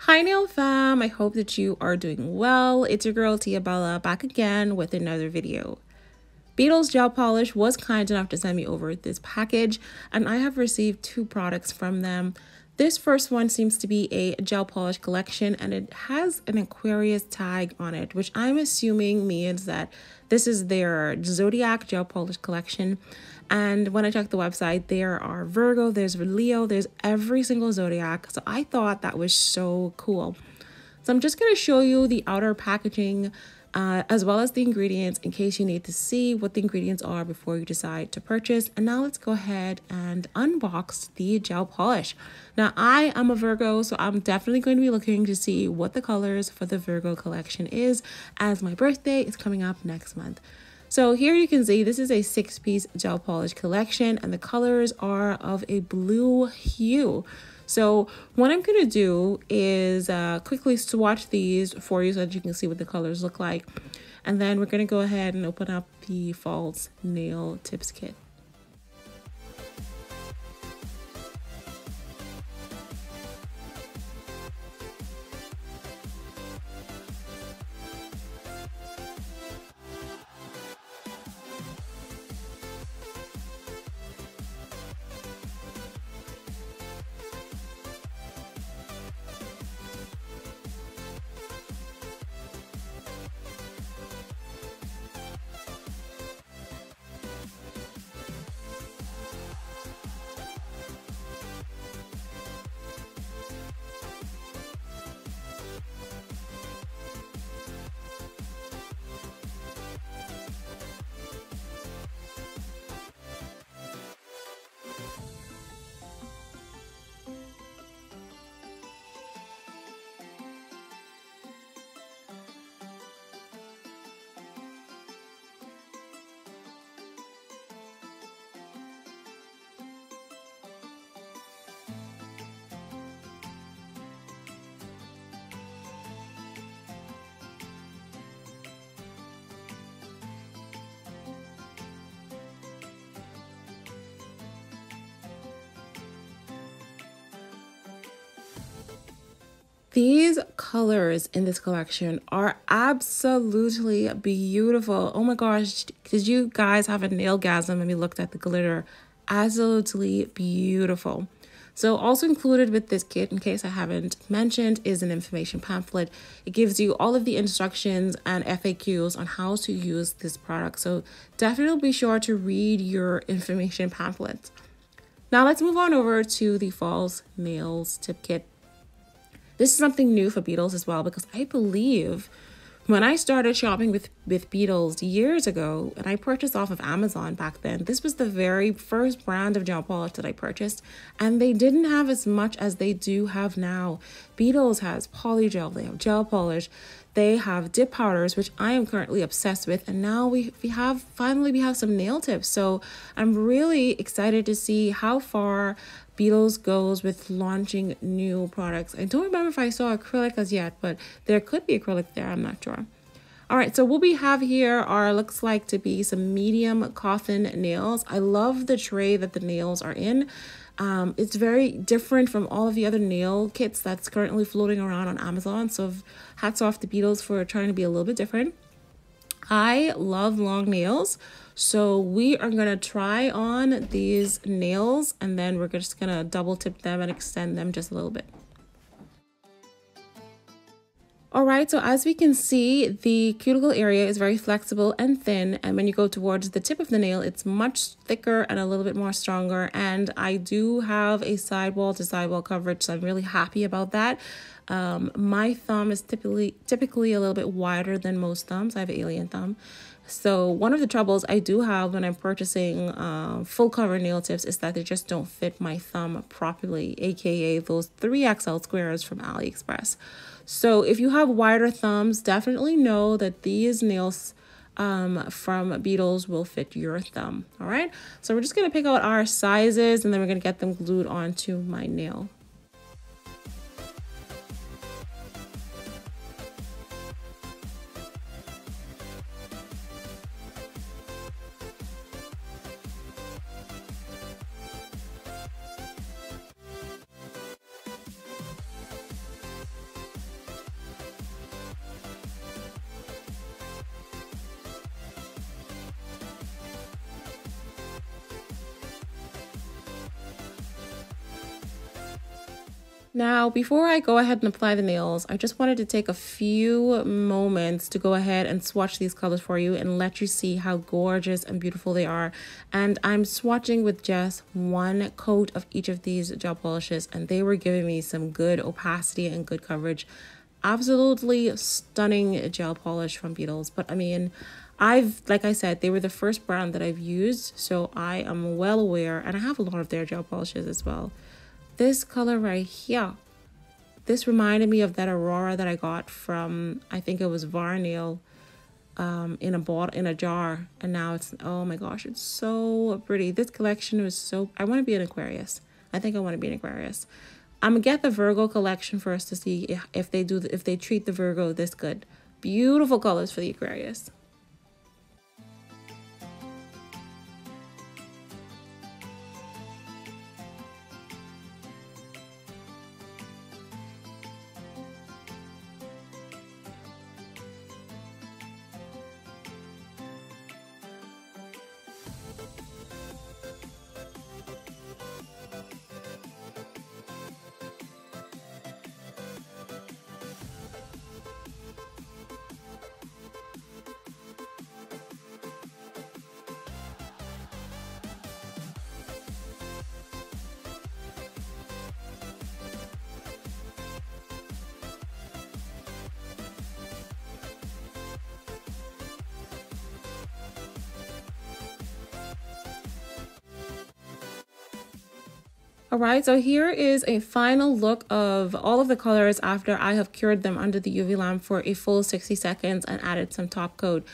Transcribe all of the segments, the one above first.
Hi nail fam, I hope that you are doing well. It's your girl Tia Bella back again with another video. Beetles Gel Polish was kind enough to send me over this package and I have received two products from them. This first one seems to be a gel polish collection and it has an Aquarius tag on it, which I'm assuming means that this is their Zodiac gel polish collection. And when I checked the website, there are Virgo, there's Leo, there's every single Zodiac. So I thought that was so cool. So I'm just going to show you the outer packaging as well as the ingredients in case you need to see what the ingredients are before you decide to purchase. And now let's go ahead and unbox the gel polish. Now I am a Virgo, so I'm definitely going to be looking to see what the colors for the Virgo collection is, as my birthday is coming up next month. So here you can see this is a 6-piece gel polish collection and the colors are of a blue hue. So what I'm going to do is quickly swatch these for you so that you can see what the colors look like. And then we're going to go ahead and open up the false nail tips kit. These colors in this collection are absolutely beautiful. Oh my gosh, did you guys have a nailgasm when we looked at the glitter? Absolutely beautiful. So also included with this kit, in case I haven't mentioned, is an information pamphlet. It gives you all of the instructions and FAQs on how to use this product. So definitely be sure to read your information pamphlet. Now let's move on over to the false nails tip kit. This is something new for Beetles as well, because I believe when I started shopping with Beetles years ago, and I purchased off of Amazon back then, this was the very first brand of gel polish that I purchased, and they didn't have as much as they do have now. Beetles has polygel, they have gel polish, they have dip powders, which I am currently obsessed with, and now we have some nail tips. So I'm really excited to see how far Beetles goes with launching new products. I don't remember if I saw acrylic as yet, but there could be acrylic there, I'm not sure. All right, so what we have here are looks like to be some medium coffin nails. I love the tray that the nails are in. It's very different from all of the other nail kits that's currently floating around on Amazon. So hats off to Beetles for trying to be a little bit different. I love long nails, so we are gonna try on these nails and then we're just gonna double tip them and extend them just a little bit. All right, so as we can see, the cuticle area is very flexible and thin, and when you go towards the tip of the nail, it's much thicker and a little bit more stronger. And I do have a sidewall to sidewall coverage, so I'm really happy about that. My thumb is typically a little bit wider than most thumbs. I have an alien thumb. So one of the troubles I do have when I'm purchasing full cover nail tips is that they just don't fit my thumb properly, aka those 3XL squares from AliExpress. So if you have wider thumbs, definitely know that these nails from Beetles will fit your thumb. All right, so we're just going to pick out our sizes and then we're going to get them glued onto my nail. Now, before I go ahead and apply the nails, I just wanted to take a few moments to go ahead and swatch these colors for you and let you see how gorgeous and beautiful they are. And I'm swatching with just one coat of each of these gel polishes, and they were giving me some good opacity and good coverage. Absolutely stunning gel polish from Beetles. But I mean, like I said, they were the first brand that I've used, so I am well aware, and I have a lot of their gel polishes as well. This color right here, this reminded me of that Aurora that I got from, I think it was VARNAIL, in a jar, and now it's, oh my gosh, it's so pretty. This collection was so, I want to be an Aquarius. I think I want to be an Aquarius. I'm gonna get the Virgo collection first to see if they treat the Virgo this good. Beautiful colors for the Aquarius. All right, so here is a final look of all of the colors after I have cured them under the UV lamp for a full 60 seconds and added some top coat.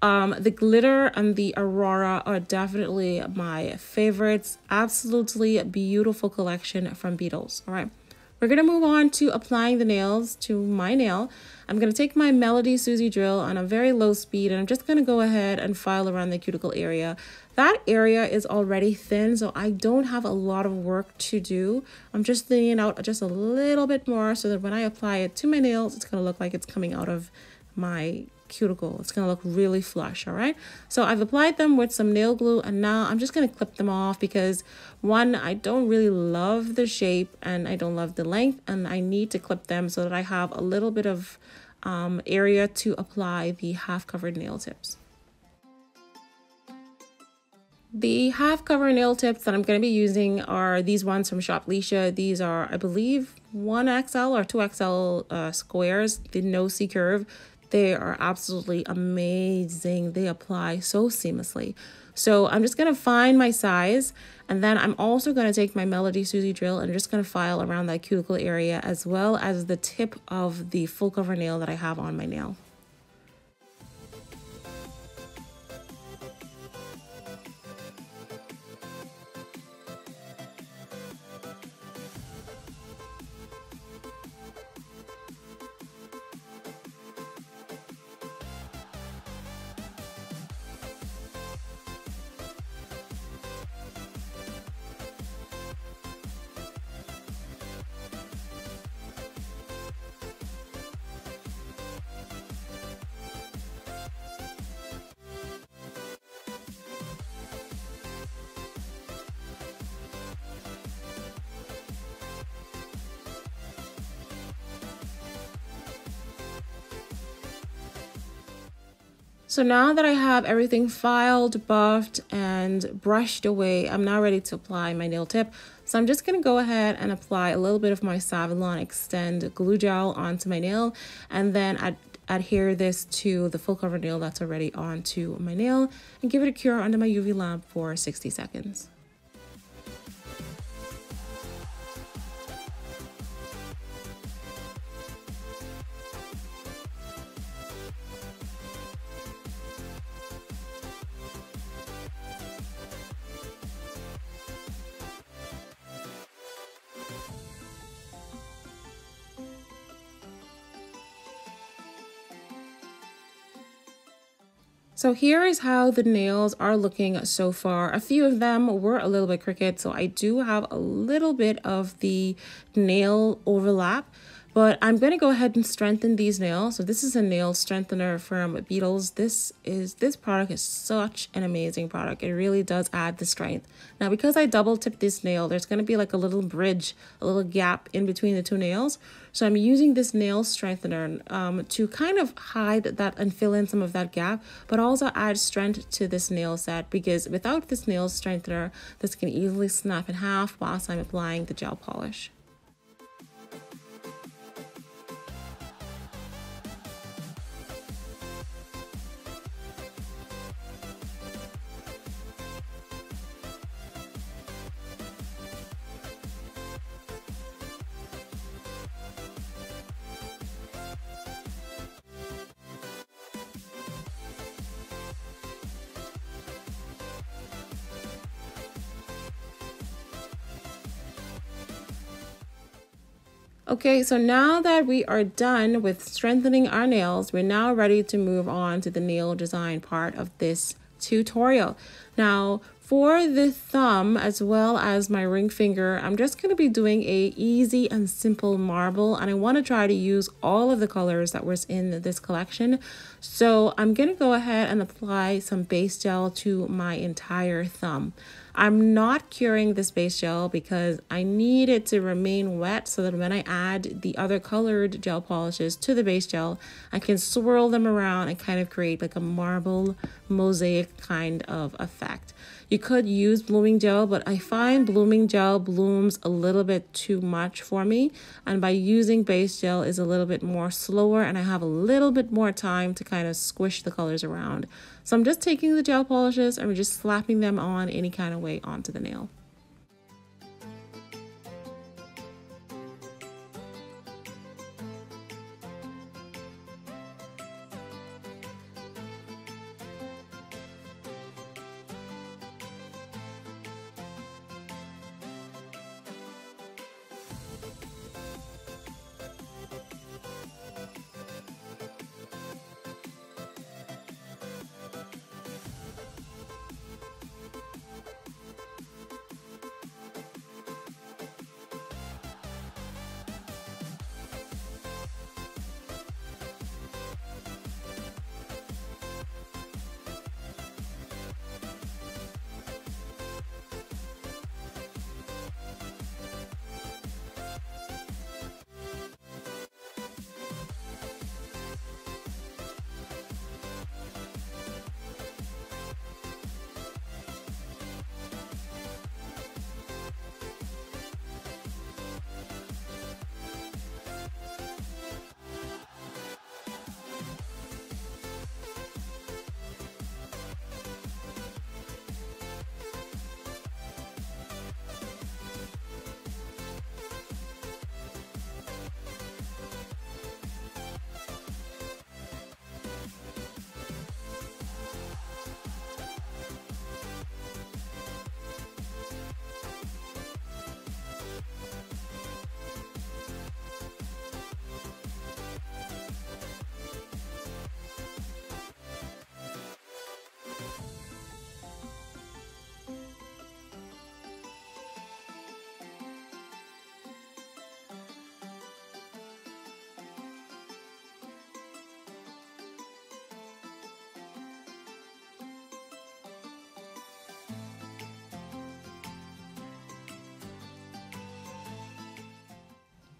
The glitter and the Aurora are definitely my favorites. Absolutely beautiful collection from Beetles. All right, we're gonna move on to applying the nails to my nail. I'm gonna take my Melody Susie drill on a very low speed, and I'm just gonna go ahead and file around the cuticle area. That area is already thin, so I don't have a lot of work to do. I'm just thinning out just a little bit more so that when I apply it to my nails, it's gonna look like it's coming out of my cuticle. It's gonna look really flush. All right, so I've applied them with some nail glue, and now I'm just gonna clip them off because one, I don't really love the shape and I don't love the length, and I need to clip them so that I have a little bit of area to apply the half covered nail tips. The half cover nail tips that I'm going to be using are these ones from Shop LECIA. These are, I believe, 1XL or 2XL squares, the no C curve. They are absolutely amazing. They apply so seamlessly. So I'm just going to find my size, and then I'm also going to take my Melody Susie drill and just going to file around that cuticle area as well as the tip of the full cover nail that I have on my nail. So now that I have everything filed, buffed, and brushed away, I'm now ready to apply my nail tip. So I'm just going to go ahead and apply a little bit of my SAVILAND Extend glue gel onto my nail, and then adhere this to the full cover nail that's already onto my nail, and give it a cure under my UV lamp for 60 seconds. So here is how the nails are looking so far. A few of them were a little bit crooked, so I do have a little bit of the nail overlap, But I'm going to go ahead and strengthen these nails. So this is a nail strengthener from Beetles. This product is such an amazing product. It really does add the strength. Now, because I double tipped this nail, there's going to be like a little bridge, a little gap in between the two nails. So I'm using this nail strengthener to kind of hide that and fill in some of that gap, but also add strength to this nail set, because without this nail strengthener, this can easily snap in half whilst I'm applying the gel polish. Okay, so now that we are done with strengthening our nails, we're now ready to move on to the nail design part of this tutorial. Now, for the thumb as well as my ring finger, I'm just going to be doing a easy and simple marble, and I want to try to use all of the colors that was in this collection. So I'm going to go ahead and apply some base gel to my entire thumb. I'm not curing this base gel because I need it to remain wet so that when I add the other colored gel polishes to the base gel, I can swirl them around and kind of create like a marble mosaic kind of effect. You could use blooming gel, but I find blooming gel blooms a little bit too much for me. And by using base gel is a little bit more slower, and I have a little bit more time to kind of squish the colors around. So I'm just taking the gel polishes and we're just slapping them on any kind of way onto the nail.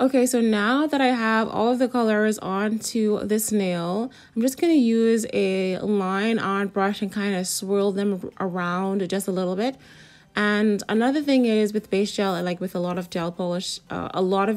Okay, so now that I have all of the colors onto this nail, I'm just going to use a line art brush and kind of swirl them around just a little bit. And another thing is with base gel, like with a lot of gel polish, a lot of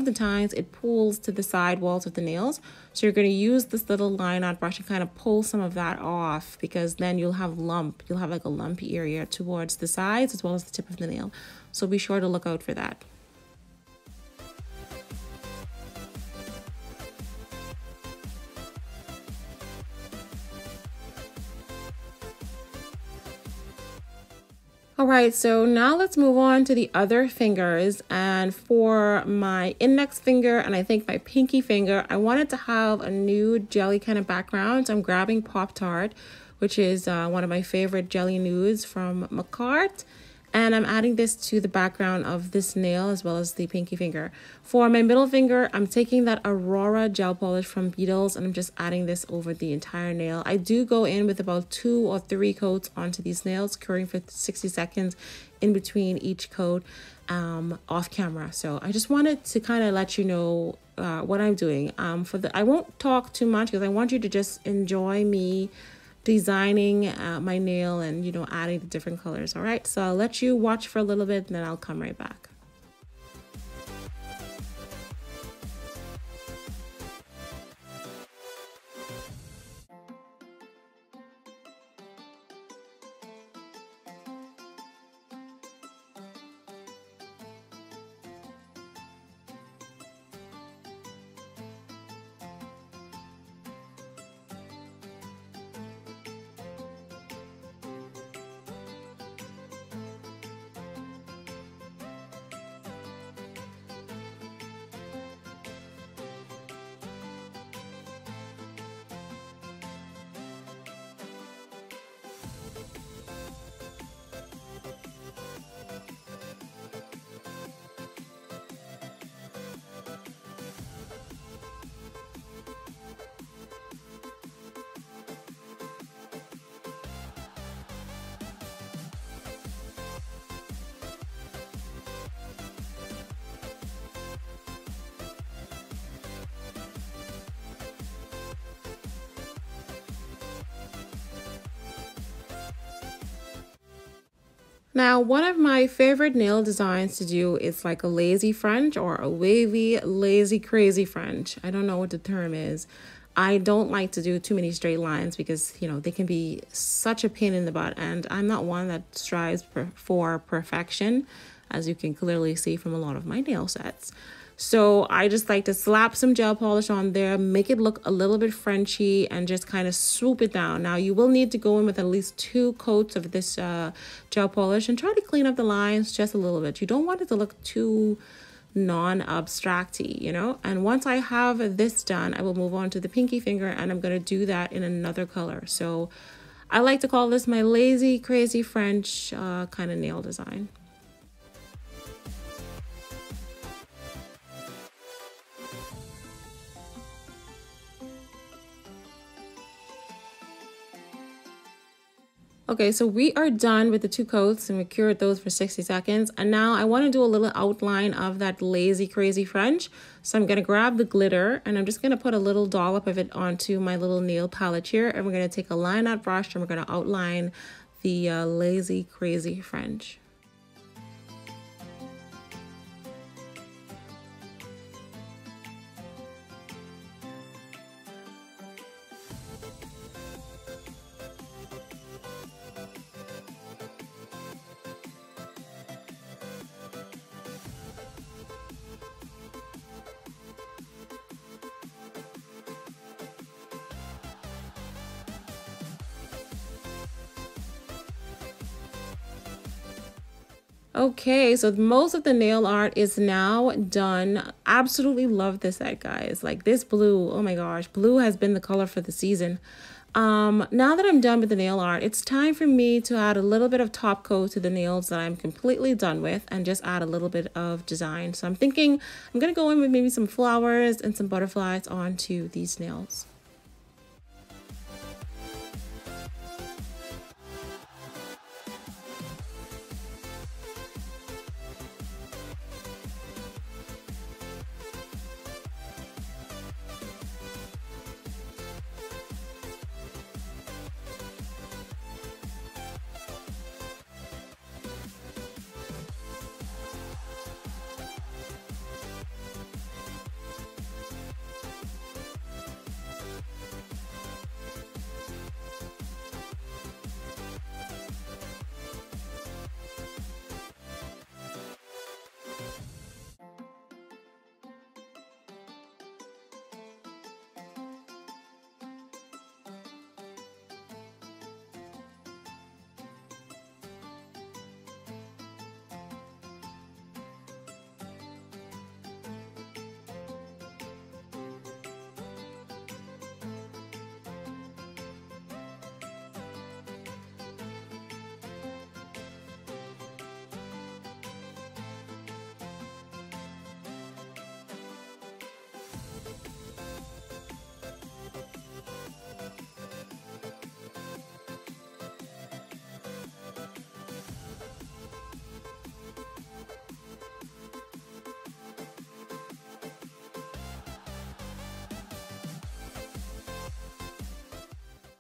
the times it pulls to the side walls of the nails. So you're going to use this little line art brush and kind of pull some of that off, because then you'll have like a lumpy area towards the sides as well as the tip of the nail. So be sure to look out for that. All right, so now let's move on to the other fingers. And for my index finger and I think my pinky finger, I wanted to have a nude jelly kind of background. So I'm grabbing Pop Tart, which is one of my favorite jelly nudes from Makartt. And I'm adding this to the background of this nail as well as the pinky finger. For my middle finger, I'm taking that Aurora Gel Polish from Beetles and I'm just adding this over the entire nail. I do go in with about 2 or 3 coats onto these nails, curing for 60 seconds in between each coat off camera. So I just wanted to kind of let you know what I'm doing. I won't talk too much because I want you to just enjoy me designing my nail and, you know, adding the different colors. All right, so I'll let you watch for a little bit and then I'll come right back. Now, one of my favorite nail designs to do is like a lazy French or a wavy, lazy, crazy French. I don't know what the term is. I don't like to do too many straight lines because, you know, they can be such a pain in the butt. And I'm not one that strives for perfection, as you can clearly see from a lot of my nail sets. So I just like to slap some gel polish on there, make it look a little bit Frenchy and just kind of swoop it down. Now you will need to go in with at least 2 coats of this gel polish and try to clean up the lines just a little bit. You don't want it to look too non-abstracty, you know. And once I have this done, I will move on to the pinky finger and I'm going to do that in another color. So I like to call this my lazy, crazy French kind of nail design. Okay, so we are done with the 2 coats and we cured those for 60 seconds. And now I want to do a little outline of that lazy, crazy French. So I'm going to grab the glitter and I'm just going to put a little dollop of it onto my little nail palette here. And we're going to take a line out brush and we're going to outline the lazy, crazy French. Okay, so most of the nail art is now done. Absolutely love this set, guys. Like this blue, oh my gosh, blue has been the color for the season. Now that I'm done with the nail art, it's time for me to add a little bit of top coat to the nails that I'm completely done with and just add a little bit of design. So I'm thinking I'm gonna go in with maybe some flowers and some butterflies onto these nails.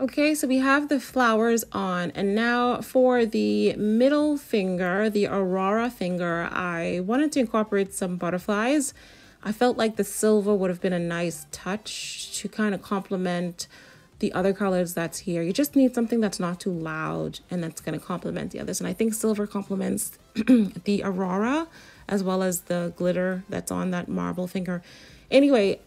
Okay, so we have the flowers on, and now for the middle finger, the Aurora finger, I wanted to incorporate some butterflies. I felt like the silver would have been a nice touch to kind of complement the other colors that's here. You just need something that's not too loud and that's going to complement the others. And I think silver complements the Aurora as well as the glitter that's on that marble finger. Anyway,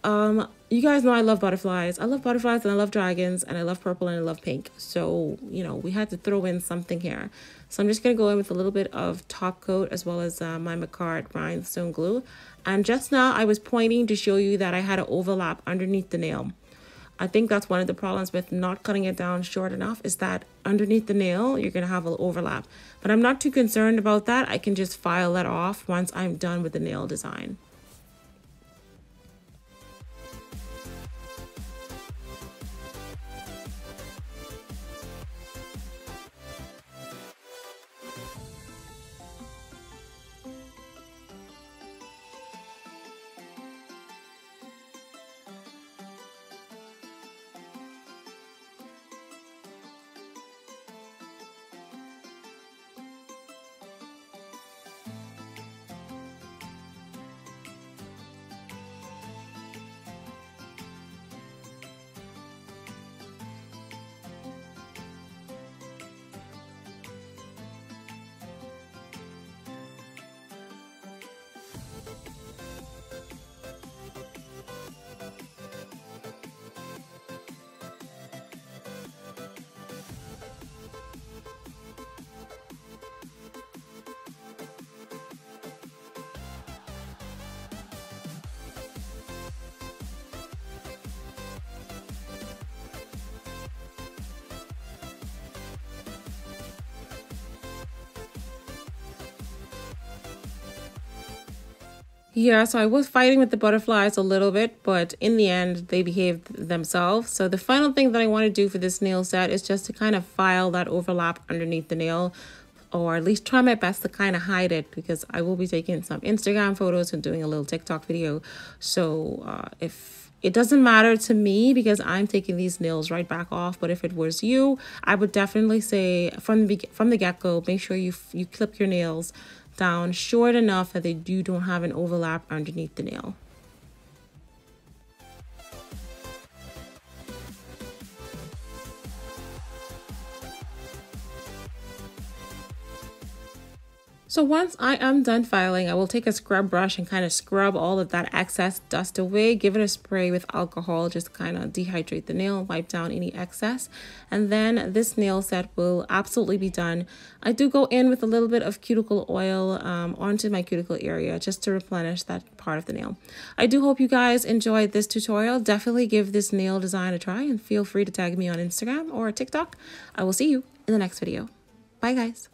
you guys know I love butterflies. I love butterflies and I love dragons and I love purple and I love pink. So, you know, we had to throw in something here. So I'm just going to go in with a little bit of top coat as well as my Makartt rhinestone glue. And just now I was pointing to show you that I had an overlap underneath the nail. I think that's one of the problems with not cutting it down short enough is that underneath the nail, you're going to have an overlap. But I'm not too concerned about that. I can just file that off once I'm done with the nail design. Yeah, so I was fighting with the butterflies a little bit, but in the end, they behaved themselves. So the final thing that I want to do for this nail set is just to kind of file that overlap underneath the nail, or at least try my best to kind of hide it, because I will be taking some Instagram photos and doing a little TikTok video. So if it doesn't matter to me because I'm taking these nails right back off, but if it was you, I would definitely say from the get-go, make sure you clip your nails down short enough that you don't have an overlap underneath the nail. So once I am done filing, I will take a scrub brush and kind of scrub all of that excess dust away. Give it a spray with alcohol, just kind of dehydrate the nail, wipe down any excess. And then this nail set will absolutely be done. I do go in with a little bit of cuticle oil onto my cuticle area just to replenish that part of the nail. I do hope you guys enjoyed this tutorial. Definitely give this nail design a try and feel free to tag me on Instagram or TikTok. I will see you in the next video. Bye guys.